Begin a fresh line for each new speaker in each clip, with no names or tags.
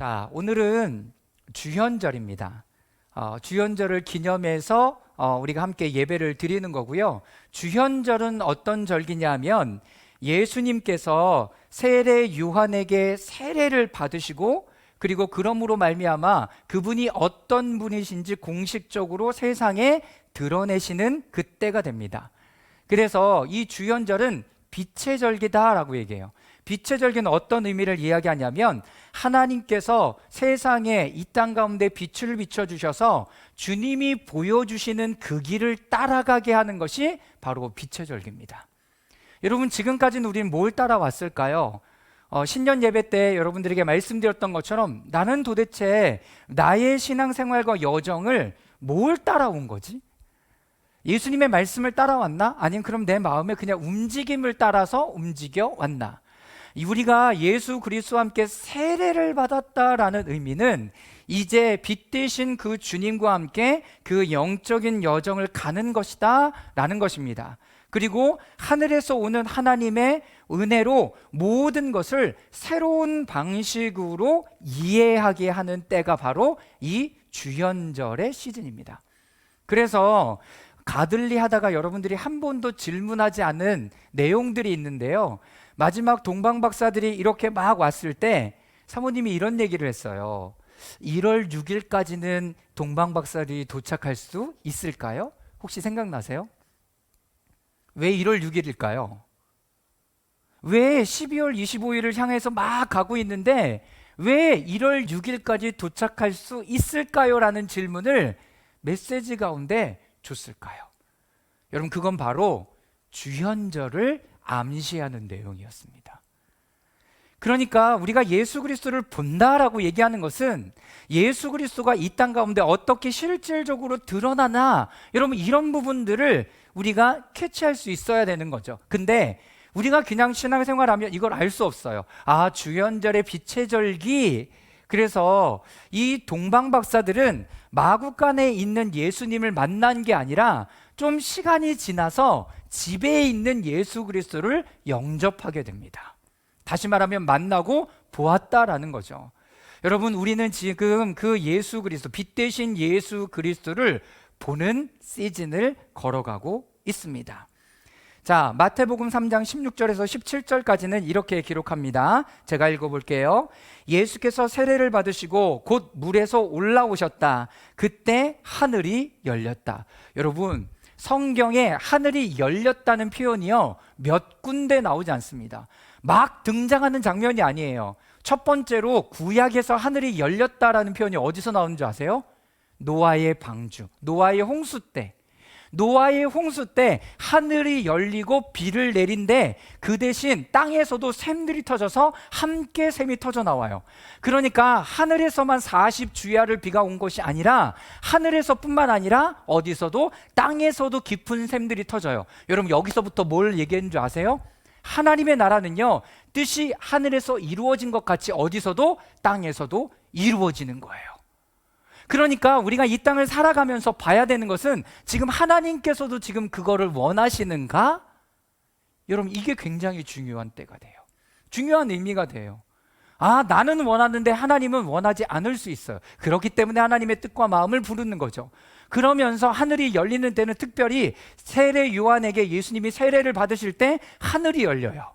자, 오늘은 주현절입니다. 주현절을 기념해서 우리가 함께 예배를 드리는 거고요. 주현절은 어떤 절기냐 하면 예수님께서 세례 요한에게 세례를 받으시고 그리고 그러므로 말미암아 그분이 어떤 분이신지 공식적으로 세상에 드러내시는 그때가 됩니다. 그래서 이 주현절은 빛의 절기다라고 얘기해요. 빛의 절기는 어떤 의미를 이야기하냐면 하나님께서 세상에 이 땅 가운데 빛을 비춰주셔서 주님이 보여주시는 그 길을 따라가게 하는 것이 바로 빛의 절기입니다. 여러분, 지금까지는 우리는 뭘 따라왔을까요? 신년 예배 때 여러분들에게 말씀드렸던 것처럼 나는 도대체 나의 신앙생활과 여정을 뭘 따라온 거지? 예수님의 말씀을 따라왔나? 아니면 그럼 내 마음에 그냥 움직임을 따라서 움직여 왔나? 우리가 예수 그리스도와 함께 세례를 받았다라는 의미는 이제 빛 되신 그 주님과 함께 그 영적인 여정을 가는 것이다 라는 것입니다. 그리고 하늘에서 오는 하나님의 은혜로 모든 것을 새로운 방식으로 이해하게 하는 때가 바로 이 주현절의 시즌입니다. 그래서 가들리 하다가 여러분들이 한 번도 질문하지 않은 내용들이 있는데요. 마지막 동방 박사들이 이렇게 막 왔을 때 사모님이 이런 얘기를 했어요. 1월 6일까지는 동방 박사들이 도착할 수 있을까요? 혹시 생각나세요? 왜 1월 6일일까요? 왜 12월 25일을 향해서 막 가고 있는데 왜 1월 6일까지 도착할 수 있을까요? 라는 질문을 메시지 가운데 줬을까요? 여러분, 그건 바로 주현절을 암시하는 내용이었습니다. 그러니까 우리가 예수 그리스도를 본다라고 얘기하는 것은 예수 그리스도가 이 땅 가운데 어떻게 실질적으로 드러나나, 여러분, 이런 부분들을 우리가 캐치할 수 있어야 되는 거죠. 근데 우리가 그냥 신앙생활하면 이걸 알 수 없어요. 주현절의 빛의 절기, 그래서 이 동방 박사들은 마구간에 있는 예수님을 만난 게 아니라 좀 시간이 지나서 집에 있는 예수 그리스도를 영접하게 됩니다. 다시 말하면 만나고 보았다라는 거죠. 여러분, 우리는 지금 그 예수 그리스도, 빛 대신 예수 그리스도를 보는 시즌을 걸어가고 있습니다. 자, 마태복음 3장 16절에서 17절까지는 이렇게 기록합니다. 제가 읽어볼게요. 예수께서 세례를 받으시고 곧 물에서 올라오셨다. 그때 하늘이 열렸다. 여러분, 성경에 하늘이 열렸다는 표현이요, 몇 군데 나오지 않습니다. 막 등장하는 장면이 아니에요. 첫 번째로 구약에서 하늘이 열렸다라는 표현이 어디서 나오는 줄 아세요? 노아의 방주, 노아의 홍수 때. 노아의 홍수 때 하늘이 열리고 비를 내린데 그 대신 땅에서도 샘들이 터져서 함께 샘이 터져 나와요. 그러니까 하늘에서만 40주야를 비가 온 것이 아니라 하늘에서뿐만 아니라 어디서도, 땅에서도 깊은 샘들이 터져요. 여러분, 여기서부터 뭘 얘기하는 줄 아세요? 하나님의 나라는요, 뜻이 하늘에서 이루어진 것 같이 어디서도, 땅에서도 이루어지는 거예요. 그러니까 우리가 이 땅을 살아가면서 봐야 되는 것은 지금 하나님께서도 지금 그거를 원하시는가? 여러분, 이게 굉장히 중요한 때가 돼요. 중요한 의미가 돼요. 나는 원하는데 하나님은 원하지 않을 수 있어요. 그렇기 때문에 하나님의 뜻과 마음을 부르는 거죠. 그러면서 하늘이 열리는 때는 특별히 세례 요한에게 예수님이 세례를 받으실 때 하늘이 열려요.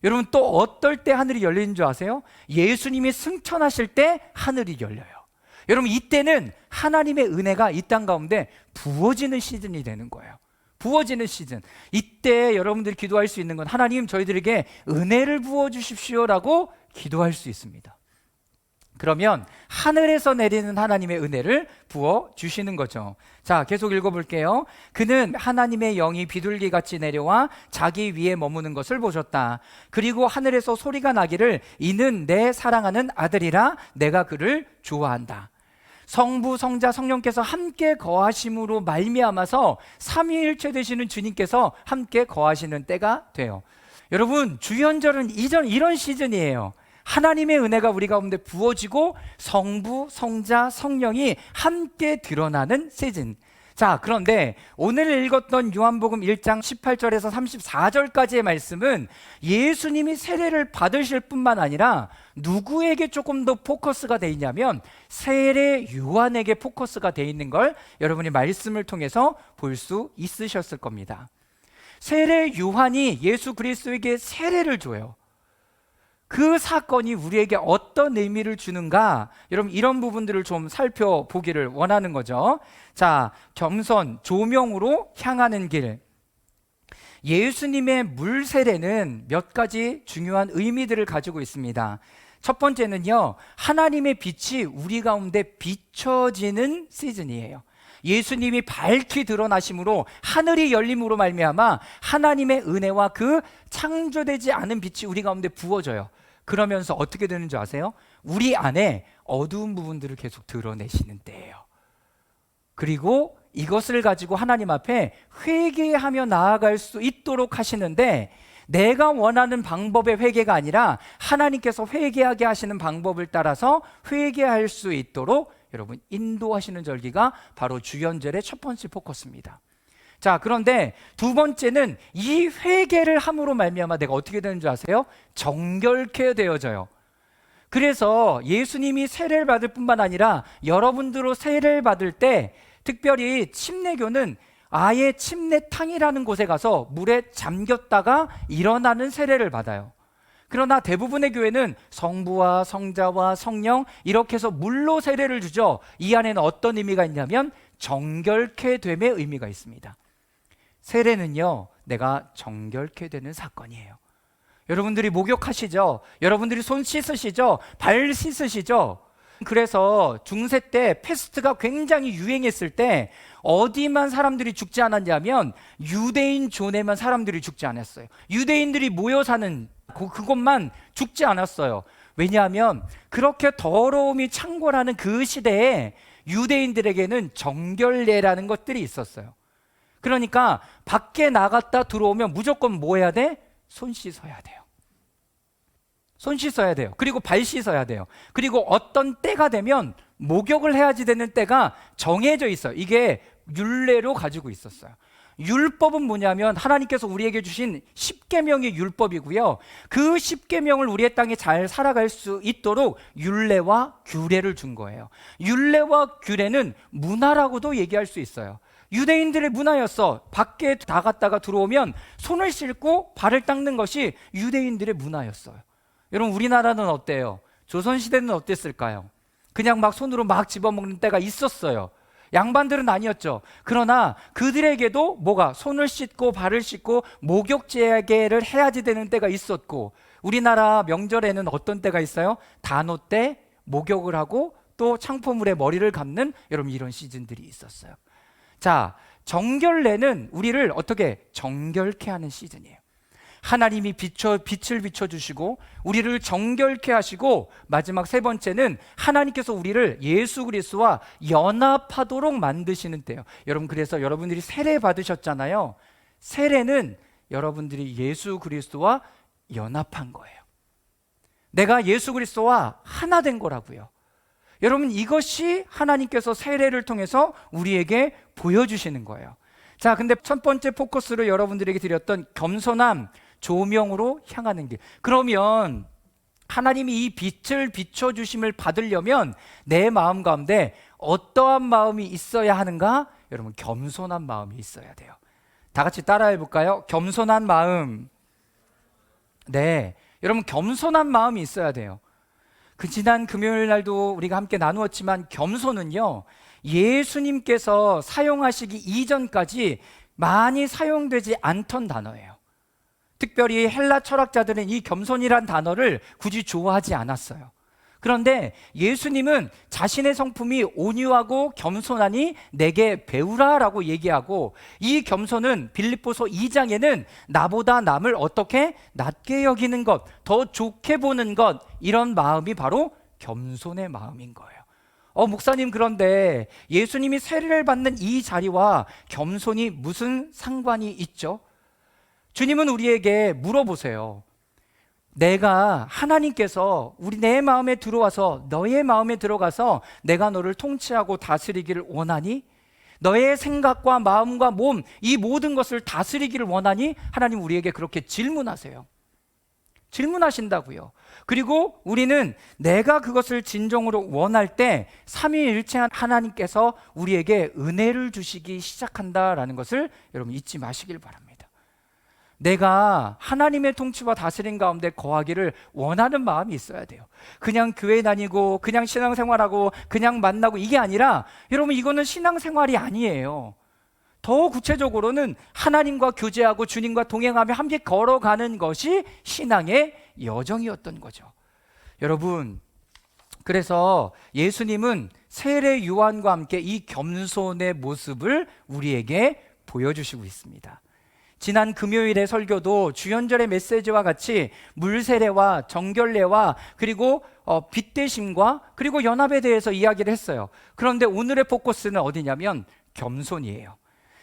여러분, 또 어떨 때 하늘이 열리는 줄 아세요? 예수님이 승천하실 때 하늘이 열려요. 여러분, 이때는 하나님의 은혜가 이 땅 가운데 부어지는 시즌이 되는 거예요. 부어지는 시즌. 이때 여러분들이 기도할 수 있는 건, 하나님, 저희들에게 은혜를 부어주십시오라고 기도할 수 있습니다. 그러면 하늘에서 내리는 하나님의 은혜를 부어주시는 거죠. 자, 계속 읽어볼게요. 그는 하나님의 영이 비둘기같이 내려와 자기 위에 머무는 것을 보셨다. 그리고 하늘에서 소리가 나기를, 이는 내 사랑하는 아들이라, 내가 그를 좋아한다. 성부, 성자, 성령께서 함께 거하심으로 말미암아서 삼위일체 되시는 주님께서 함께 거하시는 때가 돼요. 여러분, 주현절은 이런 시즌이에요. 하나님의 은혜가 우리 가운데 부어지고 성부, 성자, 성령이 함께 드러나는 시즌. 자, 그런데 오늘 읽었던 요한복음 1장 18절에서 34절까지의 말씀은 예수님이 세례를 받으실 뿐만 아니라 누구에게 조금 더 포커스가 돼 있냐면 세례 요한에게 포커스가 돼 있는 걸 여러분이 말씀을 통해서 볼 수 있으셨을 겁니다. 세례 요한이 예수 그리스도에게 세례를 줘요. 그 사건이 우리에게 어떤 의미를 주는가, 여러분 이런 부분들을 좀 살펴보기를 원하는 거죠. 자, 겸손, 조명으로 향하는 길. 예수님의 물 세례는 몇 가지 중요한 의미들을 가지고 있습니다. 첫 번째는요, 하나님의 빛이 우리 가운데 비춰지는 시즌이에요. 예수님이 밝히 드러나심으로 하늘이 열림으로 말미암아 하나님의 은혜와 그 창조되지 않은 빛이 우리 가운데 부어져요. 그러면서 어떻게 되는 줄 아세요? 우리 안에 어두운 부분들을 계속 드러내시는 때예요. 그리고 이것을 가지고 하나님 앞에 회개하며 나아갈 수 있도록 하시는데, 내가 원하는 방법의 회개가 아니라 하나님께서 회개하게 하시는 방법을 따라서 회개할 수 있도록 여러분 인도하시는 절기가 바로 주연절의 첫 번째 포커스입니다. 자, 그런데 두 번째는 이 회개를 함으로 말미암아 내가 어떻게 되는 줄 아세요? 정결케 되어져요. 그래서 예수님이 세례를 받을 뿐만 아니라 여러분들로 세례를 받을 때 특별히 침례교는 아예 침례탕이라는 곳에 가서 물에 잠겼다가 일어나는 세례를 받아요. 그러나 대부분의 교회는 성부와 성자와 성령 이렇게 해서 물로 세례를 주죠. 이 안에는 어떤 의미가 있냐면 정결케 됨의 의미가 있습니다. 세례는요, 내가 정결케 되는 사건이에요. 여러분들이 목욕하시죠? 여러분들이 손 씻으시죠? 발 씻으시죠? 그래서 중세 때 패스트가 굉장히 유행했을 때 어디만 사람들이 죽지 않았냐면 유대인 존에만 사람들이 죽지 않았어요. 유대인들이 모여 사는 그곳만 죽지 않았어요. 왜냐하면 그렇게 더러움이 창궐하는 그 시대에 유대인들에게는 정결례라는 것들이 있었어요. 그러니까 밖에 나갔다 들어오면 무조건 뭐 해야 돼? 손 씻어야 돼요. 손 씻어야 돼요. 그리고 발 씻어야 돼요. 그리고 어떤 때가 되면 목욕을 해야지 되는 때가 정해져 있어요. 이게 율례로 가지고 있었어요. 율법은 뭐냐면 하나님께서 우리에게 주신 10계명의 율법이고요. 그 10계명을 우리의 땅에 잘 살아갈 수 있도록 율례와 규례를 준 거예요. 율례와 규례는 문화라고도 얘기할 수 있어요. 유대인들의 문화였어. 밖에 나갔다가 들어오면 손을 씻고 발을 닦는 것이 유대인들의 문화였어요. 여러분 우리나라는 어때요? 조선시대는 어땠을까요? 그냥 막 손으로 막 집어먹는 때가 있었어요. 양반들은 아니었죠. 그러나 그들에게도 뭐가 손을 씻고 발을 씻고 목욕제계를 해야지 되는 때가 있었고, 우리나라 명절에는 어떤 때가 있어요? 단오 때 목욕을 하고 또 창포물에 머리를 감는 여러분 이런 시즌들이 있었어요. 자, 정결례는 우리를 어떻게 정결케 하는 시즌이에요. 하나님이 빛을 비춰주시고 우리를 정결케 하시고, 마지막 세 번째는 하나님께서 우리를 예수 그리스도와 연합하도록 만드시는 때예요. 여러분 그래서 여러분들이 세례 받으셨잖아요. 세례는 여러분들이 예수 그리스도와 연합한 거예요. 내가 예수 그리스도와 하나 된 거라고요. 여러분 이것이 하나님께서 세례를 통해서 우리에게 보여주시는 거예요. 자, 근데 첫 번째 포커스로 여러분들에게 드렸던 겸손함, 조명으로 향하는 길. 그러면 하나님이 이 빛을 비춰주심을 받으려면 내 마음 가운데 어떠한 마음이 있어야 하는가? 여러분 겸손한 마음이 있어야 돼요. 다 같이 따라해 볼까요? 겸손한 마음. 네, 여러분 겸손한 마음이 있어야 돼요. 그 지난 금요일 날도 우리가 함께 나누었지만 겸손은요, 예수님께서 사용하시기 이전까지 많이 사용되지 않던 단어예요. 특별히 헬라 철학자들은 이 겸손이란 단어를 굳이 좋아하지 않았어요. 그런데 예수님은 자신의 성품이 온유하고 겸손하니 내게 배우라라고 얘기하고, 이 겸손은 빌립보서 2장에는 나보다 남을 어떻게 낮게 여기는 것, 더 좋게 보는 것, 이런 마음이 바로 겸손의 마음인 거예요. 목사님, 그런데 예수님이 세례를 받는 이 자리와 겸손이 무슨 상관이 있죠? 주님은 우리에게 물어보세요. 내가 하나님께서 내 마음에 들어와서 너의 마음에 들어가서 내가 너를 통치하고 다스리기를 원하니? 너의 생각과 마음과 몸, 이 모든 것을 다스리기를 원하니? 하나님 우리에게 그렇게 질문하세요. 질문하신다고요. 그리고 우리는 내가 그것을 진정으로 원할 때 삼위일체한 하나님께서 우리에게 은혜를 주시기 시작한다라는 것을 여러분 잊지 마시길 바랍니다. 내가 하나님의 통치와 다스림 가운데 거하기를 원하는 마음이 있어야 돼요. 그냥 교회 다니고 그냥 신앙생활하고 그냥 만나고 이게 아니라, 여러분 이거는 신앙생활이 아니에요. 더 구체적으로는 하나님과 교제하고 주님과 동행하며 함께 걸어가는 것이 신앙의 여정이었던 거죠. 여러분, 그래서 예수님은 세례 요한과 함께 이 겸손의 모습을 우리에게 보여주시고 있습니다. 지난 금요일의 설교도 주연절의 메시지와 같이 물세례와 정결례와 그리고 빚대심과 그리고 연합에 대해서 이야기를 했어요. 그런데 오늘의 포커스는 어디냐면 겸손이에요.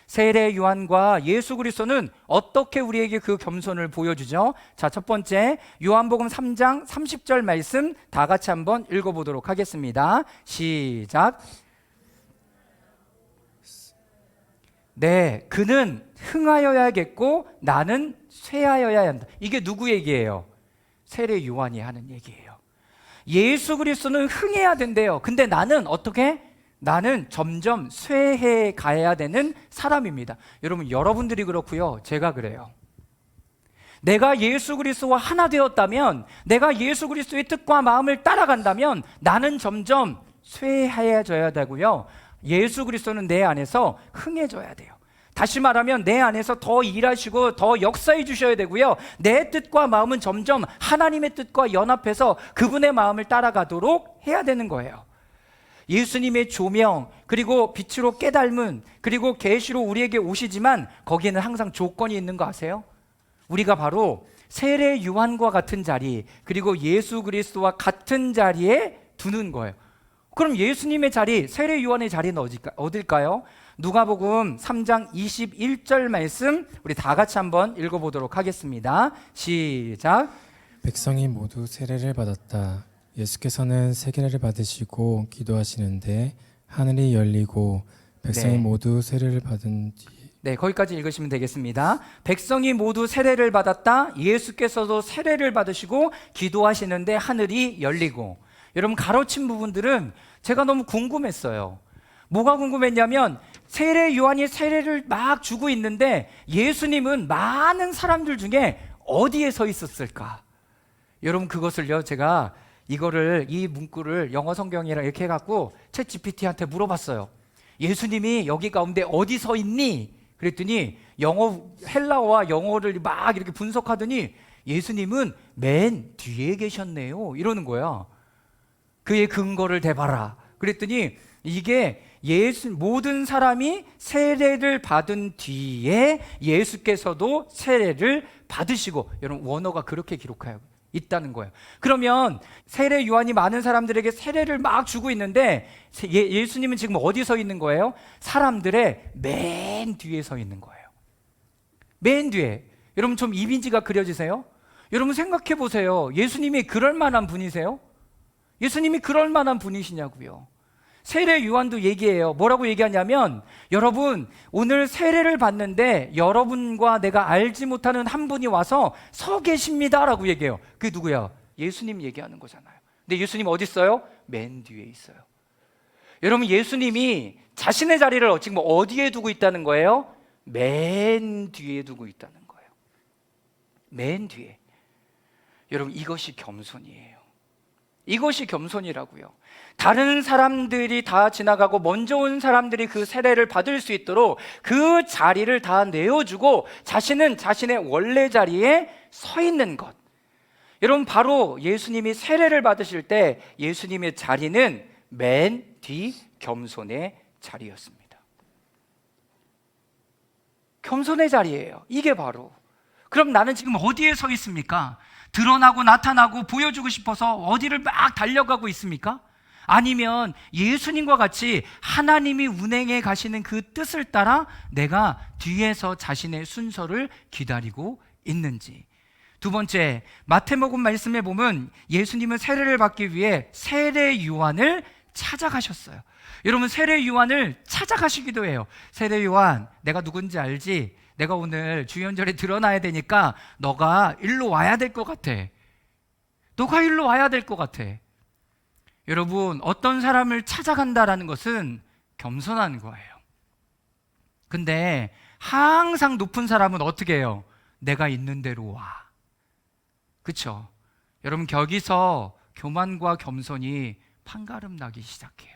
세례 요한과 예수 그리스도는 어떻게 우리에게 그 겸손을 보여주죠? 자, 첫 번째 요한복음 3장 30절 말씀 다 같이 한번 읽어보도록 하겠습니다. 시작. 네, 그는 흥하여야겠고 나는 쇠하여야 한다. 이게 누구 얘기예요? 세례 요한이 하는 얘기예요. 예수 그리스도는 흥해야 된대요. 근데 나는 어떻게? 나는 점점 쇠해 가야 되는 사람입니다. 여러분, 여러분들이 그렇고요, 제가 그래요. 내가 예수 그리스도와 하나 되었다면, 내가 예수 그리스도의 뜻과 마음을 따라간다면 나는 점점 쇠해져야 되고요, 예수 그리스도는 내 안에서 흥해져야 돼요. 다시 말하면 내 안에서 더 일하시고 더 역사해 주셔야 되고요, 내 뜻과 마음은 점점 하나님의 뜻과 연합해서 그분의 마음을 따라가도록 해야 되는 거예요. 예수님의 조명, 그리고 빛으로 깨달음, 그리고 계시로 우리에게 오시지만 거기에는 항상 조건이 있는 거 아세요? 우리가 바로 세례 요한과 같은 자리, 그리고 예수 그리스도와 같은 자리에 두는 거예요. 그럼 예수님의 자리, 세례 요한의 자리는 어딜까요? 누가복음 3장 21절 말씀 우리 다 같이 한번 읽어보도록 하겠습니다. 시작.
백성이 모두 세례를 받았다. 예수께서는 세례를 받으시고 기도하시는데 하늘이 열리고 백성이 모두 세례를 받은 뒤.
네, 거기까지 읽으시면 되겠습니다. 백성이 모두 세례를 받았다. 예수께서도 세례를 받으시고 기도하시는데 하늘이 열리고. 여러분, 가로친 부분들은 제가 너무 궁금했어요. 뭐가 궁금했냐면 세례 요한이 세례를 막 주고 있는데 예수님은 많은 사람들 중에 어디에 서 있었을까? 여러분, 그것을요, 제가 이 문구를 영어 성경이랑 이렇게 해갖고 챗 GPT한테 물어봤어요. 예수님이 여기 가운데 어디 서 있니? 그랬더니 헬라어와 영어를 막 이렇게 분석하더니 예수님은 맨 뒤에 계셨네요, 이러는 거야. 그의 근거를 대봐라. 그랬더니 이게 모든 사람이 세례를 받은 뒤에 예수께서도 세례를 받으시고, 여러분 원어가 그렇게 기록하여 있다는 거예요. 그러면 세례 요한이 많은 사람들에게 세례를 막 주고 있는데 예수님은 지금 어디 서 있는 거예요? 사람들의 맨 뒤에 서 있는 거예요. 맨 뒤에. 여러분, 좀 이미지가 그려지세요? 여러분 생각해 보세요. 예수님이 그럴 만한 분이세요? 예수님이 그럴 만한 분이시냐고요. 세례 요한도 얘기해요. 뭐라고 얘기하냐면, 여러분 오늘 세례를 받는데 여러분과 내가 알지 못하는 한 분이 와서 서 계십니다 라고 얘기해요. 그게 누구야? 예수님 얘기하는 거잖아요. 근데 예수님 어디 있어요? 맨 뒤에 있어요. 여러분, 예수님이 자신의 자리를 지금 어디에 두고 있다는 거예요? 맨 뒤에 두고 있다는 거예요. 맨 뒤에. 여러분, 이것이 겸손이에요. 이것이 겸손이라고요. 다른 사람들이 다 지나가고 먼저 온 사람들이 그 세례를 받을 수 있도록 그 자리를 다 내어주고 자신은 자신의 원래 자리에 서 있는 것. 여러분, 바로 예수님이 세례를 받으실 때 예수님의 자리는 맨 뒤 겸손의 자리였습니다. 겸손의 자리예요. 이게 바로. 그럼 나는 지금 어디에 서 있습니까? 드러나고 나타나고 보여주고 싶어서 어디를 막 달려가고 있습니까? 아니면 예수님과 같이 하나님이 운행해 가시는 그 뜻을 따라 내가 뒤에서 자신의 순서를 기다리고 있는지. 두 번째, 마태복음 말씀에 보면 예수님은 세례를 받기 위해 세례 요한을 찾아가셨어요. 여러분, 세례 요한을 찾아가시기도 해요. 세례 요한, 내가 누군지 알지? 내가 오늘 주연절에 드러나야 되니까 너가 일로 와야 될 것 같아. 너가 일로 와야 될 것 같아. 여러분, 어떤 사람을 찾아간다라는 것은 겸손한 거예요. 근데 항상 높은 사람은 어떻게 해요? 내가 있는 대로 와. 그쵸? 여러분, 여기서 교만과 겸손이 판가름 나기 시작해요.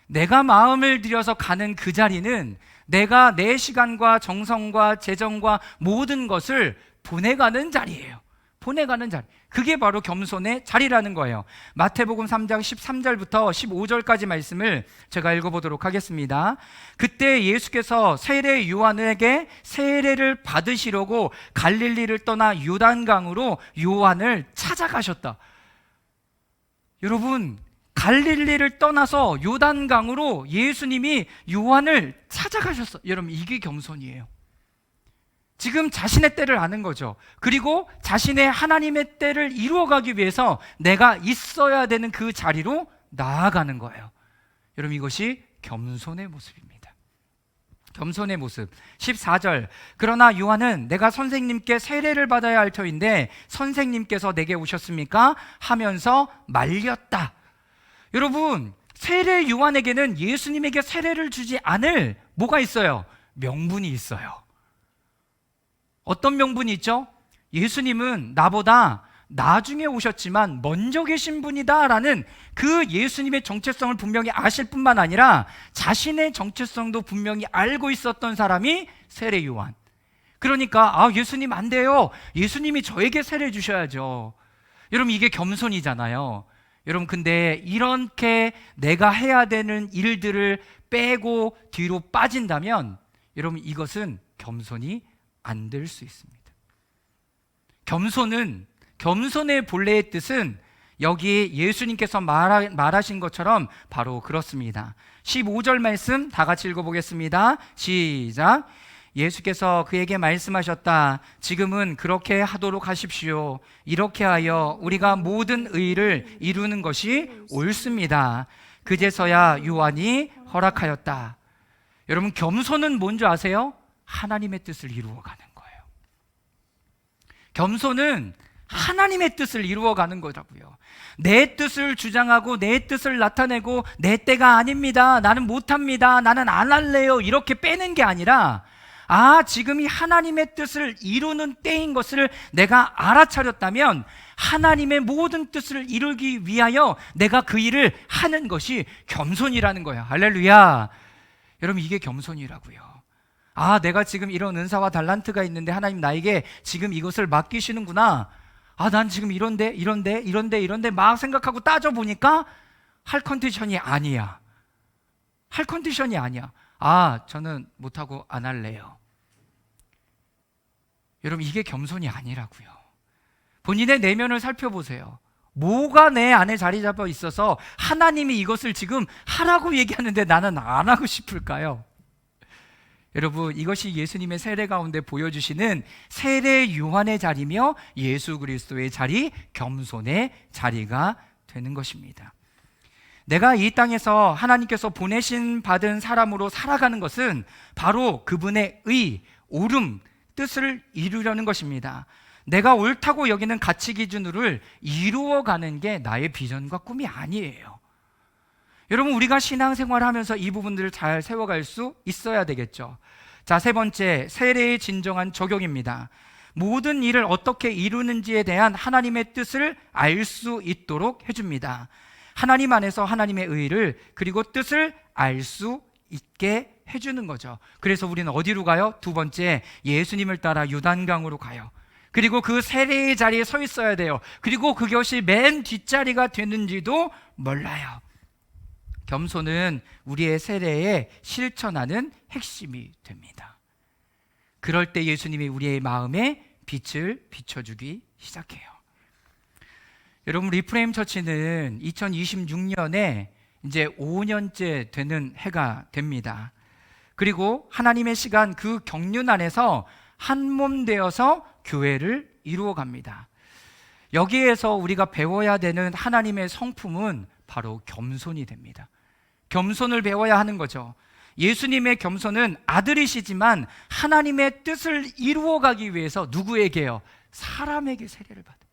내가 마음을 들여서 가는 그 자리는 내가 내 시간과 정성과 재정과 모든 것을 보내가는 자리예요. 보내가는 자리. 그게 바로 겸손의 자리라는 거예요. 마태복음 3장 13절부터 15절까지 말씀을 제가 읽어보도록 하겠습니다. 그때 예수께서 세례 요한에게 세례를 받으시려고 갈릴리를 떠나 요단강으로 요한을 찾아가셨다. 여러분, 갈릴리를 떠나서 요단강으로 예수님이 요한을 찾아가셨어요. 여러분, 이게 겸손이에요. 지금 자신의 때를 아는 거죠. 그리고 자신의 하나님의 때를 이루어가기 위해서 내가 있어야 되는 그 자리로 나아가는 거예요. 여러분, 이것이 겸손의 모습입니다. 겸손의 모습. 14절, 그러나 요한은 내가 선생님께 세례를 받아야 할 터인데 선생님께서 내게 오셨습니까? 하면서 말렸다. 여러분, 세례 요한에게는 예수님에게 세례를 주지 않을 뭐가 있어요? 명분이 있어요. 어떤 명분이 있죠? 예수님은 나보다 나중에 오셨지만 먼저 계신 분이다라는 그 예수님의 정체성을 분명히 아실 뿐만 아니라 자신의 정체성도 분명히 알고 있었던 사람이 세례 요한. 그러니까 예수님 안 돼요. 예수님이 저에게 세례 주셔야죠. 여러분, 이게 겸손이잖아요. 여러분, 근데 이렇게 내가 해야 되는 일들을 빼고 뒤로 빠진다면 여러분, 이것은 겸손이 안 될 수 있습니다. 겸손의 본래의 뜻은 여기 예수님께서 말하신 것처럼 바로 그렇습니다. 15절 말씀 다 같이 읽어보겠습니다. 시작. 예수께서 그에게 말씀하셨다. 지금은 그렇게 하도록 하십시오. 이렇게 하여 우리가 모든 의를 이루는 것이 옳습니다. 그제서야 요한이 허락하였다. 여러분, 겸손은 뭔지 아세요? 하나님의 뜻을 이루어가는 거예요. 겸손은 하나님의 뜻을 이루어가는 거라고요. 내 뜻을 주장하고 내 뜻을 나타내고 내 때가 아닙니다, 나는 못합니다, 나는 안 할래요, 이렇게 빼는 게 아니라 지금이 하나님의 뜻을 이루는 때인 것을 내가 알아차렸다면 하나님의 모든 뜻을 이루기 위하여 내가 그 일을 하는 것이 겸손이라는 거예요. 할렐루야. 여러분, 이게 겸손이라고요. 내가 지금 이런 은사와 달란트가 있는데 하나님 나에게 지금 이것을 맡기시는구나. 난 지금 이런데 막 생각하고 따져보니까 할 컨디션이 아니야. 할 컨디션이 아니야. 저는 못하고 안 할래요. 여러분, 이게 겸손이 아니라고요. 본인의 내면을 살펴보세요. 뭐가 내 안에 자리 잡아 있어서 하나님이 이것을 지금 하라고 얘기하는데 나는 안 하고 싶을까요? 여러분, 이것이 예수님의 세례 가운데 보여주시는 세례 요한의 자리며 예수 그리스도의 자리, 겸손의 자리가 되는 것입니다. 내가 이 땅에서 하나님께서 보내신 받은 사람으로 살아가는 것은 바로 그분의 의, 옳음, 뜻을 이루려는 것입니다. 내가 옳다고 여기는 가치 기준을 이루어가는 게 나의 비전과 꿈이 아니에요. 여러분, 우리가 신앙생활을 하면서 이 부분들을 잘 세워갈 수 있어야 되겠죠. 자, 세 번째, 세례의 진정한 적용입니다. 모든 일을 어떻게 이루는지에 대한 하나님의 뜻을 알 수 있도록 해줍니다. 하나님 안에서 하나님의 의를 그리고 뜻을 알 수 있게 해주는 거죠. 그래서 우리는 어디로 가요? 두 번째, 예수님을 따라 요단강으로 가요. 그리고 그 세례의 자리에 서 있어야 돼요. 그리고 그것이 맨 뒷자리가 되는지도 몰라요. 겸손은 우리의 세례에 실천하는 핵심이 됩니다. 그럴 때 예수님이 우리의 마음에 빛을 비춰주기 시작해요. 여러분, 리프레임 처치는 2026년에 이제 5년째 되는 해가 됩니다. 그리고 하나님의 시간, 그 경륜 안에서 한 몸 되어서 교회를 이루어 갑니다. 여기에서 우리가 배워야 되는 하나님의 성품은 바로 겸손이 됩니다. 겸손을 배워야 하는 거죠. 예수님의 겸손은 아들이시지만 하나님의 뜻을 이루어가기 위해서 누구에게요? 사람에게 세례를 받아요.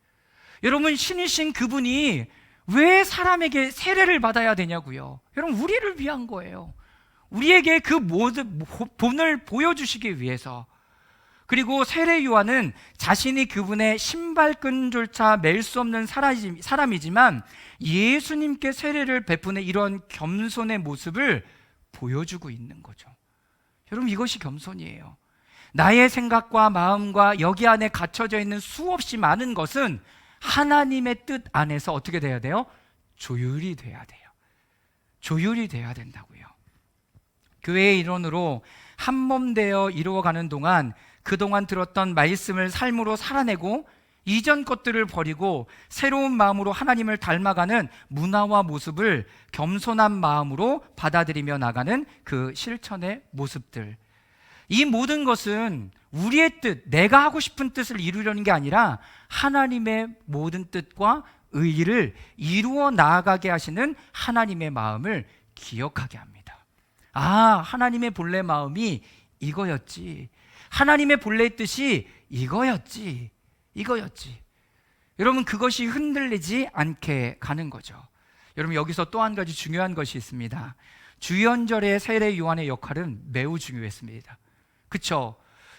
여러분, 신이신 그분이 왜 사람에게 세례를 받아야 되냐고요? 여러분, 우리를 위한 거예요. 우리에게 그 모든 본을 보여주시기 위해서. 그리고 세례 요한은 자신이 그분의 신발끈조차 맬 수 없는 사람이지만 예수님께 세례를 베푸는 이런 겸손의 모습을 보여주고 있는 거죠. 여러분, 이것이 겸손이에요. 나의 생각과 마음과 여기 안에 갇혀져 있는 수없이 많은 것은 하나님의 뜻 안에서 어떻게 돼야 돼요? 조율이 돼야 돼요. 조율이 돼야 된다고요. 교회의 일원으로 한몸 되어 이루어가는 동안 그동안 들었던 말씀을 삶으로 살아내고 이전 것들을 버리고 새로운 마음으로 하나님을 닮아가는 문화와 모습을 겸손한 마음으로 받아들이며 나가는 그 실천의 모습들, 이 모든 것은 우리의 뜻, 내가 하고 싶은 뜻을 이루려는 게 아니라 하나님의 모든 뜻과 의의를 이루어 나아가게 하시는 하나님의 마음을 기억하게 합니다. 아, 하나님의 본래 마음이 이거였지. 하나님의 본래 뜻이 이거였지. 여러분, 그것이 흔들리지 않게 가는 거죠. 여러분, 여기서 또 한 가지 중요한 것이 있습니다. 주연절의 세례 요한의 역할은 매우 중요했습니다. 그렇죠?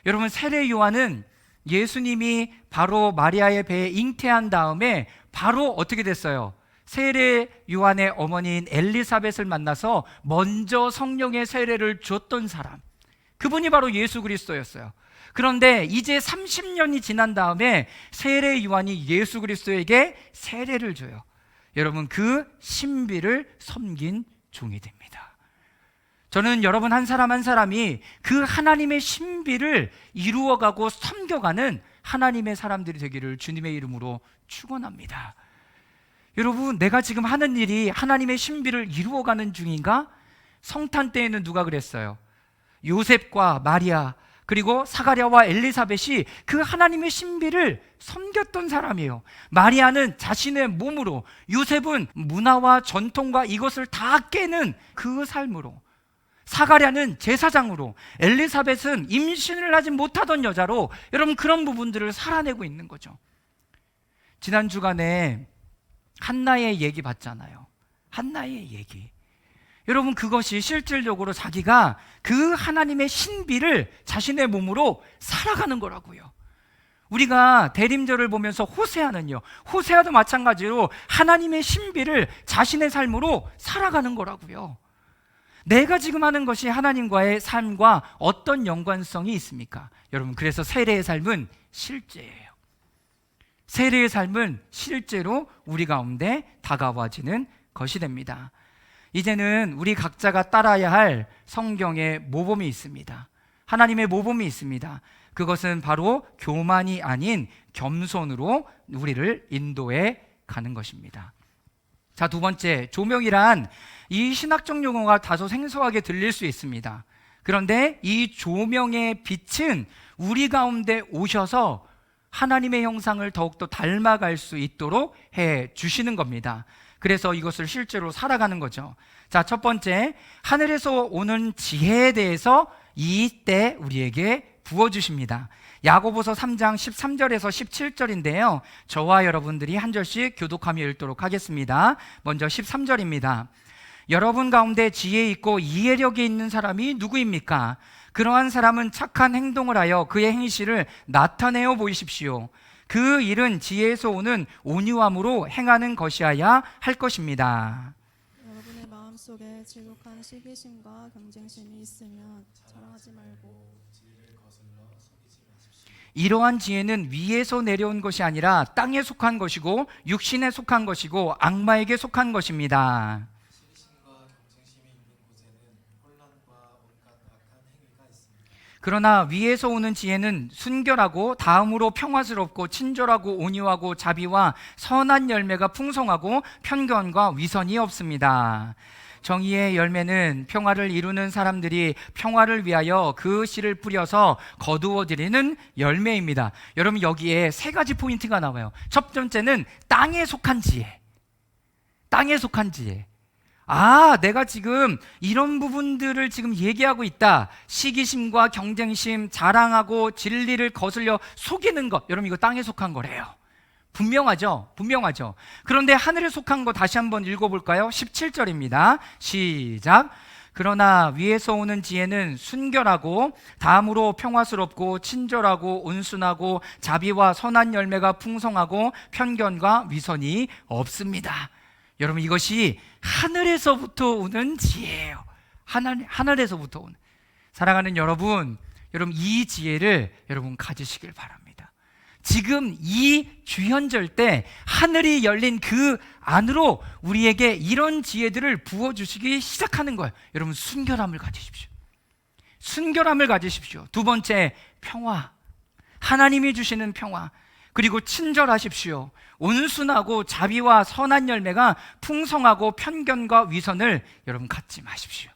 여러분, 세례 요한은 예수님이 바로 마리아의 배에 잉태한 다음에 바로 어떻게 됐어요? 세례 요한의 어머니인 엘리사벳을 만나서 먼저 성령의 세례를 줬던 사람, 그분이 바로 예수 그리스도였어요. 그런데 이제 30년이 지난 다음에 세례 요한이 예수 그리스도에게 세례를 줘요. 여러분, 그 신비를 섬긴 종이 됩니다. 저는 여러분 한 사람 한 사람이 그 하나님의 신비를 이루어가고 섬겨가는 하나님의 사람들이 되기를 주님의 이름으로 축원합니다. 여러분, 내가 지금 하는 일이 하나님의 신비를 이루어가는 중인가? 성탄 때에는 누가 그랬어요? 요셉과 마리아, 그리고 사가랴와 엘리사벳이 그 하나님의 신비를 섬겼던 사람이에요. 마리아는 자신의 몸으로, 요셉은 문화와 전통과 이것을 다 깨는 그 삶으로, 사가랴는 제사장으로, 엘리사벳은 임신을 하지 못하던 여자로, 여러분, 그런 부분들을 살아내고 있는 거죠. 지난 주간에 한나의 얘기 봤잖아요. 한나의 얘기. 여러분, 그것이 실질적으로 자기가 그 하나님의 신비를 자신의 몸으로 살아가는 거라고요. 우리가 대림절을 보면서 호세아는요, 호세아도 마찬가지로 하나님의 신비를 자신의 삶으로 살아가는 거라고요. 내가 지금 하는 것이 하나님과의 삶과 어떤 연관성이 있습니까? 여러분, 그래서 세례의 삶은 실제예요. 세례의 삶은 실제로 우리 가운데 다가와지는 것이 됩니다. 이제는 우리 각자가 따라야 할 성경의 모범이 있습니다. 하나님의 모범이 있습니다. 그것은 바로 교만이 아닌 겸손으로 우리를 인도해 가는 것입니다. 자, 두 번째, 조명이란 이 신학적 용어가 다소 생소하게 들릴 수 있습니다. 그런데 이 조명의 빛은 우리 가운데 오셔서 하나님의 형상을 더욱더 닮아갈 수 있도록 해 주시는 겁니다. 그래서 이것을 실제로 살아가는 거죠. 자, 첫 번째, 하늘에서 오는 지혜에 대해서 이때 우리에게 부어주십니다. 야고보서 3장 13절에서 17절인데요, 저와 여러분들이 한 절씩 교독하며 읽도록 하겠습니다. 먼저 13절입니다. 여러분 가운데 지혜 있고 이해력이 있는 사람이 누구입니까? 그러한 사람은 착한 행동을 하여 그의 행실을 나타내어 보이십시오. 그 일은 지혜에서 오는 온유함으로 행하는 것이어야 할 것입니다.
여러분의 마음속에 지독한 시기심과 경쟁심이 있으면 자랑하지 말고
이러한 지혜는 위에서 내려온 것이 아니라 땅에 속한 것이고 육신에 속한 것이고 악마에게 속한 것입니다. 그러나 위에서 오는 지혜는 순결하고 다음으로 평화스럽고 친절하고 온유하고 자비와 선한 열매가 풍성하고 편견과 위선이 없습니다. 정의의 열매는 평화를 이루는 사람들이 평화를 위하여 그 씨를 뿌려서 거두어들이는 열매입니다. 여러분, 여기에 세 가지 포인트가 나와요. 첫 번째는 땅에 속한 지혜. 땅에 속한 지혜. 내가 지금 이런 부분들을 지금 얘기하고 있다. 시기심과 경쟁심, 자랑하고 진리를 거슬려 속이는 것. 여러분, 이거 땅에 속한 거래요. 분명하죠? 분명하죠? 그런데 하늘에 속한 거 다시 한번 읽어볼까요? 17절입니다. 시작. 그러나 위에서 오는 지혜는 순결하고 다음으로 평화스럽고 친절하고 온순하고 자비와 선한 열매가 풍성하고 편견과 위선이 없습니다. 여러분, 이것이 하늘에서부터 오는 지혜예요. 하늘에서부터 오는. 사랑하는 여러분, 이 지혜를 여러분 가지시길 바랍니다. 지금 이 주현절 때 하늘이 열린 그 안으로 우리에게 이런 지혜들을 부어주시기 시작하는 거예요. 여러분, 순결함을 가지십시오. 순결함을 가지십시오. 두 번째, 평화. 하나님이 주시는 평화. 그리고 친절하십시오. 온순하고 자비와 선한 열매가 풍성하고 편견과 위선을 여러분 갖지 마십시오.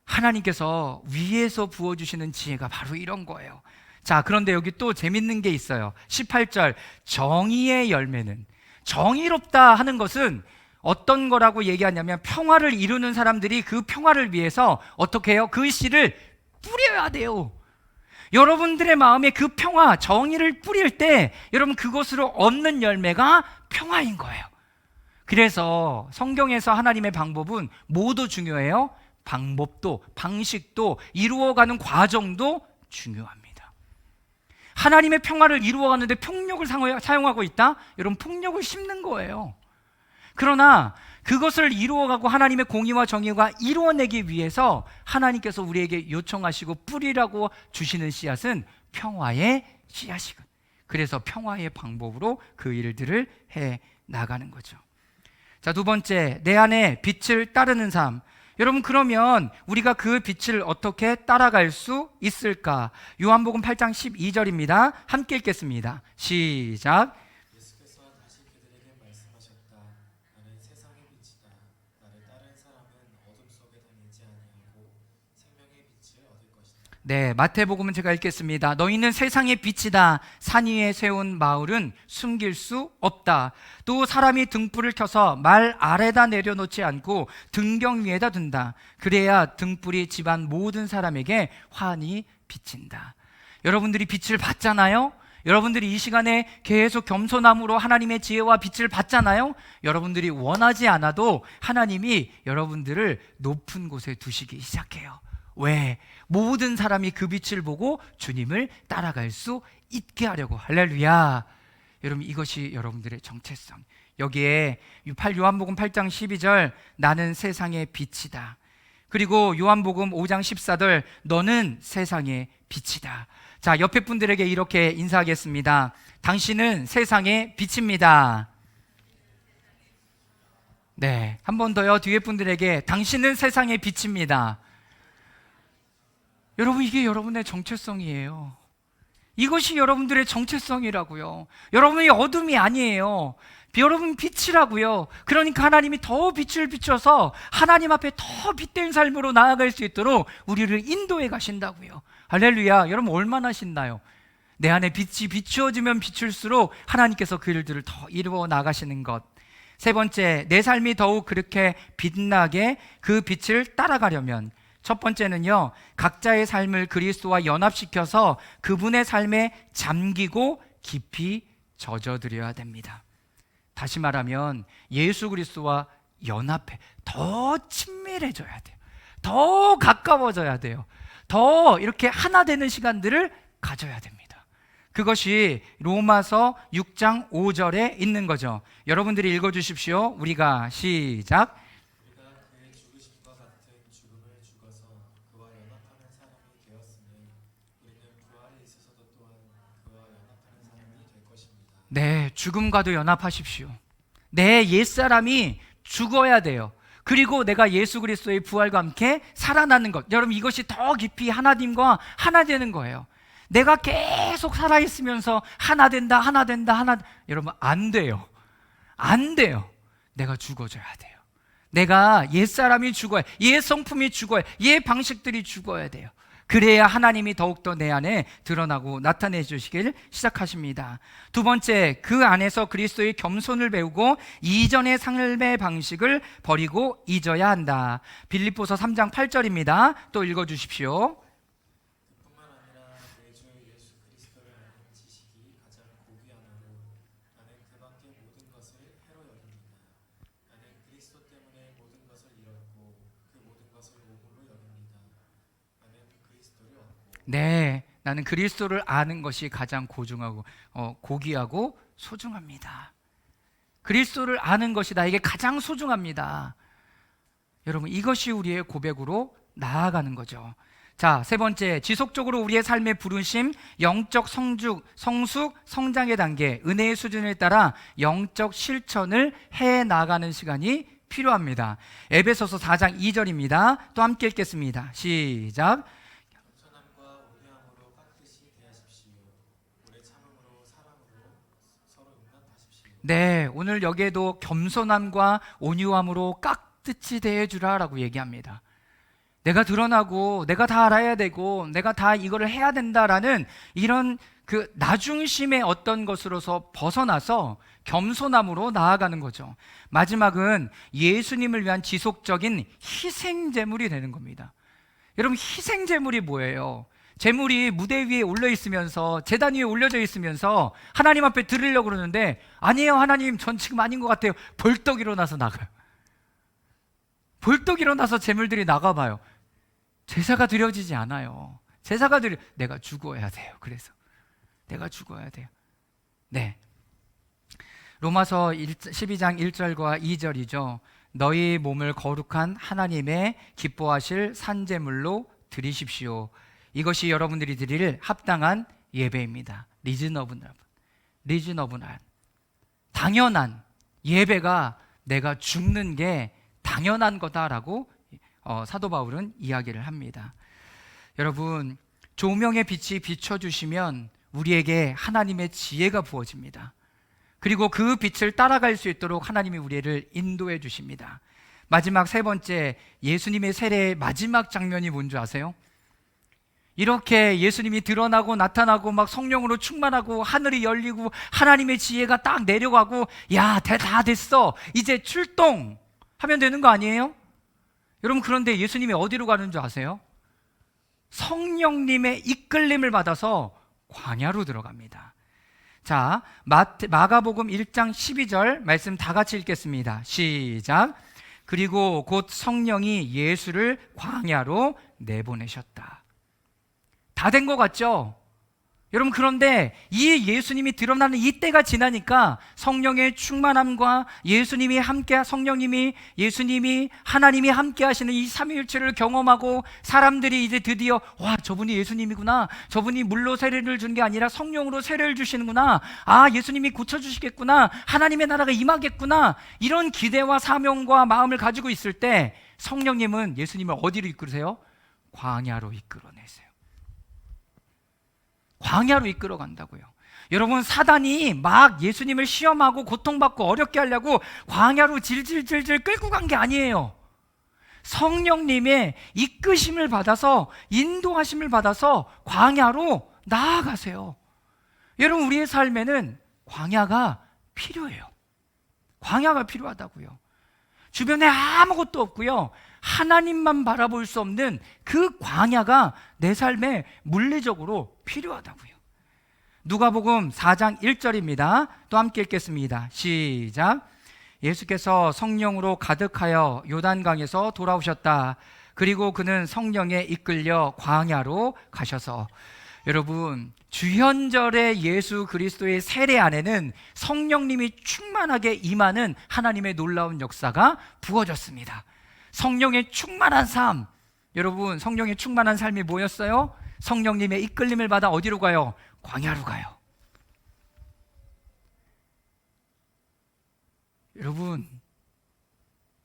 하나님께서 위에서 부어주시는 지혜가 바로 이런 거예요. 자, 그런데 여기 또 재밌는 게 있어요. 18절, 정의의 열매는. 정의롭다 하는 것은 어떤 거라고 얘기하냐면 평화를 이루는 사람들이 그 평화를 위해서 어떻게 해요? 그 씨를 뿌려야 돼요. 여러분들의 마음에 그 평화, 정의를 뿌릴 때 여러분 그것으로 얻는 열매가 평화인 거예요. 그래서 성경에서 하나님의 방법은 모두 중요해요. 방법도, 방식도, 이루어가는 과정도 중요합니다. 하나님의 평화를 이루어가는데 폭력을 사용하고 있다? 여러분, 폭력을 심는 거예요. 그러나 그것을 이루어가고 하나님의 공의와 정의가 이루어내기 위해서 하나님께서 우리에게 요청하시고 뿌리라고 주시는 씨앗은 평화의 씨앗이거든요. 그래서 평화의 방법으로 그 일들을 해 나가는 거죠. 자, 두 번째, 내 안에 빛을 따르는 삶. 여러분, 그러면 우리가 그 빛을 어떻게 따라갈 수 있을까? 요한복음 8장 12절입니다. 함께 읽겠습니다. 시작.
예수께서 다시 그들에게 말씀하셨다. 나는 세상의 빛이다. 나를 따르는 사람은 어둠 속에 다니지 아니하고 생명의 빛을 얻을 것이다.
네, 마태복음은 제가 읽겠습니다. 너희는 세상의 빛이다. 산 위에 세운 마을은 숨길 수 없다. 또 사람이 등불을 켜서 말 아래다 내려놓지 않고 등경 위에다 둔다. 그래야 등불이 집안 모든 사람에게 환히 비친다. 여러분들이 빛을 받잖아요. 여러분들이 이 시간에 계속 겸손함으로 하나님의 지혜와 빛을 받잖아요. 여러분들이 원하지 않아도 하나님이 여러분들을 높은 곳에 두시기 시작해요. 왜? 모든 사람이 그 빛을 보고 주님을 따라갈 수 있게 하려고. 할렐루야. 여러분, 이것이 여러분들의 정체성. 여기에 요한복음 8장 12절, 나는 세상의 빛이다. 그리고 요한복음 5장 14절, 너는 세상의 빛이다. 자, 옆에 분들에게 이렇게 인사하겠습니다. 당신은 세상의 빛입니다. 네, 한 번 더요. 뒤에 분들에게 당신은 세상의 빛입니다. 여러분, 이게 여러분의 정체성이에요. 이것이 여러분들의 정체성이라고요. 여러분이 어둠이 아니에요. 여러분 빛이라고요. 그러니까 하나님이 더 빛을 비춰서 하나님 앞에 더 빛된 삶으로 나아갈 수 있도록 우리를 인도해 가신다고요. 할렐루야. 여러분, 얼마나 신나요? 내 안에 빛이 비추어지면 비출수록 하나님께서 그 일들을 더 이루어 나가시는 것. 세 번째, 내 삶이 더욱 그렇게 빛나게 그 빛을 따라가려면, 첫 번째는요, 각자의 삶을 그리스도와 연합시켜서 그분의 삶에 잠기고 깊이 젖어들여야 됩니다. 다시 말하면 예수 그리스도와 연합해 더 친밀해져야 돼요. 더 가까워져야 돼요. 더 이렇게 하나 되는 시간들을 가져야 됩니다. 그것이 로마서 6장 5절에 있는 거죠. 여러분들이 읽어주십시오. 우리가 시작.
우리가 그의 죽으심과 같은 죽음을 죽어서 그와 연합하는 사람이 되었으니 우리는 부활에 있어서도 또한 그와 연합하는 사람이 될 것입니다.
네, 죽음과도 연합하십시오. 내 옛사람이 죽어야 돼요. 그리고 내가 예수 그리스도의 부활과 함께 살아나는 것. 여러분, 이것이 더 깊이 하나님과 하나 되는 거예요. 내가 계속 살아있으면서 하나 된다. 여러분, 안 돼요. 안 돼요. 내가 죽어져야 돼요. 내가 옛사람이 죽어야, 옛 성품이 죽어야, 옛 방식들이 죽어야 돼요. 그래야 하나님이 더욱더 내 안에 드러나고 나타내 주시길 시작하십니다. 두 번째, 그 안에서 그리스도의 겸손을 배우고 이전의 삶의 방식을 버리고 잊어야 한다. 빌립보서 3장 8절입니다. 또 읽어주십시오.
뿐만 아니라 내 주 예수 그리스도를 아는 지식이 가장 고귀하므로 나는 그 밖의 모든 것을 해로 여깁니다. 나는 그리스도 때문에 모든 것을 잃었고 그 모든 것을 오물로 여깁니다. 나는 그리스도를 얻고
네, 나는 그리스도를 아는 것이 가장 고귀하고 소중합니다. 그리스도를 아는 것이 나에게 가장 소중합니다. 여러분, 이것이 우리의 고백으로 나아가는 거죠. 자, 세 번째, 지속적으로 우리의 삶의 부르심, 영적 성숙, 성장의 단계, 은혜의 수준에 따라 영적 실천을 해 나가는 시간이 필요합니다. 에베소서 4장 2절입니다. 또 함께 읽겠습니다. 시작.
겸손함과 온유함으로 깍듯이 대하십시오. 오래 참음으로 사랑으로 서로 용납하십시오.
네, 오늘 여기에도 겸손함과 온유함으로 깍듯이 대해주라라고 얘기합니다. 내가 드러나고 내가 다 알아야 되고 내가 다 이거를 해야 된다라는 이런 그 나중심의 어떤 것으로서 벗어나서 겸손함으로 나아가는 거죠. 마지막은 예수님을 위한 지속적인 희생제물이 되는 겁니다. 여러분, 희생제물이 뭐예요? 제물이 무대 위에 올려 있으면서, 제단 위에 올려져 있으면서 하나님 앞에 드리려고 그러는데, 아니에요 하나님, 전 지금 아닌 것 같아요. 벌떡 일어나서 나가요. 벌떡 일어나서 제물들이 나가봐요. 제사가 드려지지 않아요. 내가 죽어야 돼요. 그래서 내가 죽어야 돼요. 네, 로마서 12장 1절과 2절이죠. 너희 몸을 거룩한 하나님의 기뻐하실 산제물로 드리십시오. 이것이 여러분들이 드릴 합당한 예배입니다. 리즈너블한, 당연한 예배가 내가 죽는 게 당연한 거다라고 사도 바울은 이야기를 합니다. 여러분, 조명의 빛이 비춰주시면 우리에게 하나님의 지혜가 부어집니다. 그리고 그 빛을 따라갈 수 있도록 하나님이 우리를 인도해 주십니다. 마지막 세 번째, 예수님의 세례의 마지막 장면이 뭔지 아세요? 이렇게 예수님이 드러나고 나타나고 막 성령으로 충만하고 하늘이 열리고 하나님의 지혜가 딱 내려가고, 야, 다 됐어, 이제 출동 하면 되는 거 아니에요? 여러분, 그런데 예수님이 어디로 가는 줄 아세요? 성령님의 이끌림을 받아서 광야로 들어갑니다. 자, 마가복음 1장 12절 말씀 다 같이 읽겠습니다. 시작. 그리고 곧 성령이 예수를 광야로 내보내셨다. 다 된 것 같죠? 여러분, 그런데 이 예수님이 드러나는 이 때가 지나니까 성령의 충만함과 예수님이 하나님이 함께 하시는 이 삼위일체를 경험하고 사람들이 이제 드디어, 와, 저분이 예수님이구나, 저분이 물로 세례를 준 게 아니라 성령으로 세례를 주시는구나, 아, 예수님이 고쳐주시겠구나, 하나님의 나라가 임하겠구나, 이런 기대와 사명과 마음을 가지고 있을 때 성령님은 예수님을 어디로 이끌으세요? 광야로 이끌어내세요. 광야로 이끌어 간다고요. 여러분, 사단이 막 예수님을 시험하고 고통받고 어렵게 하려고 광야로 질질질질 끌고 간 게 아니에요. 성령님의 이끄심을 받아서, 인도하심을 받아서 광야로 나아가세요. 여러분, 우리의 삶에는 광야가 필요해요. 광야가 필요하다고요. 주변에 아무것도 없고요, 하나님만 바라볼 수 없는 그 광야가 내 삶에 물리적으로 필요하다고요. 누가복음 4장 1절입니다. 또 함께 읽겠습니다. 시작. 예수께서 성령으로 가득하여 요단강에서 돌아오셨다. 그리고 그는 성령에 이끌려 광야로 가셔서. 여러분, 주현절의 예수 그리스도의 세례 안에는 성령님이 충만하게 임하는 하나님의 놀라운 역사가 부어졌습니다. 성령의 충만한 삶, 여러분, 성령의 충만한 삶이 뭐였어요? 성령님의 이끌림을 받아 어디로 가요? 광야로 가요. 여러분,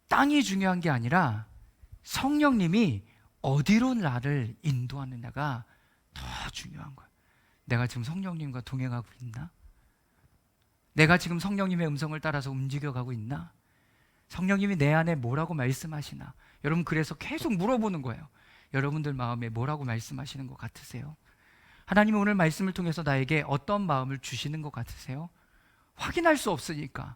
땅이 중요한 게 아니라 성령님이 어디로 나를 인도하느냐가 더 중요한 거예요. 내가 지금 성령님과 동행하고 있나? 내가 지금 성령님의 음성을 따라서 움직여가고 있나? 성령님이 내 안에 뭐라고 말씀하시나? 여러분, 그래서 계속 물어보는 거예요. 여러분들 마음에 뭐라고 말씀하시는 것 같으세요? 하나님은 오늘 말씀을 통해서 나에게 어떤 마음을 주시는 것 같으세요? 확인할 수 없으니까,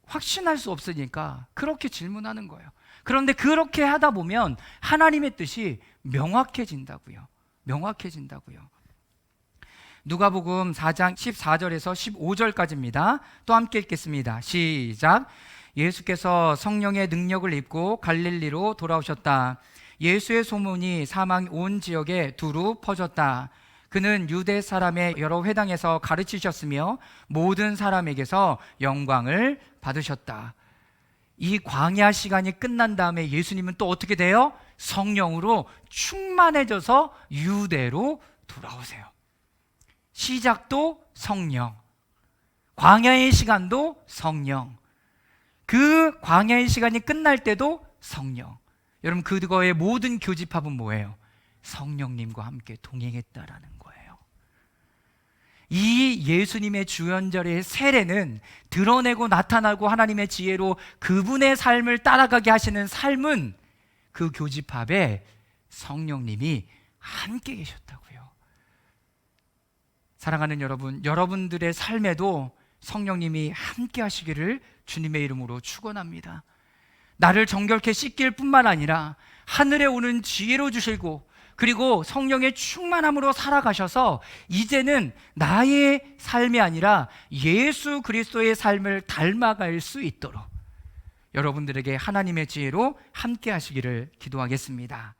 확신할 수 없으니까 그렇게 질문하는 거예요. 그런데 그렇게 하다 보면 하나님의 뜻이 명확해진다고요. 명확해진다고요. 누가복음 4장 14절에서 15절까지입니다. 또 함께 읽겠습니다. 시작. 예수께서 성령의 능력을 입고 갈릴리로 돌아오셨다. 예수의 소문이 사망 온 지역에 두루 퍼졌다. 그는 유대 사람의 여러 회당에서 가르치셨으며 모든 사람에게서 영광을 받으셨다. 이 광야 시간이 끝난 다음에 예수님은 또 어떻게 돼요? 성령으로 충만해져서 유대로 돌아오세요. 시작도 성령, 광야의 시간도 성령, 그 광야의 시간이 끝날 때도 성령. 여러분, 그거의 모든 교집합은 뭐예요? 성령님과 함께 동행했다라는 거예요. 이 예수님의 주연절의 세례는 드러내고 나타나고 하나님의 지혜로 그분의 삶을 따라가게 하시는 삶은 그 교집합에 성령님이 함께 계셨다고요. 사랑하는 여러분, 여러분들의 삶에도 성령님이 함께 하시기를 주님의 이름으로 축원합니다. 나를 정결케 씻길 뿐만 아니라 하늘에 오는 지혜로 주시고, 그리고 성령의 충만함으로 살아가셔서 이제는 나의 삶이 아니라 예수 그리스도의 삶을 닮아갈 수 있도록 여러분들에게 하나님의 지혜로 함께 하시기를 기도하겠습니다.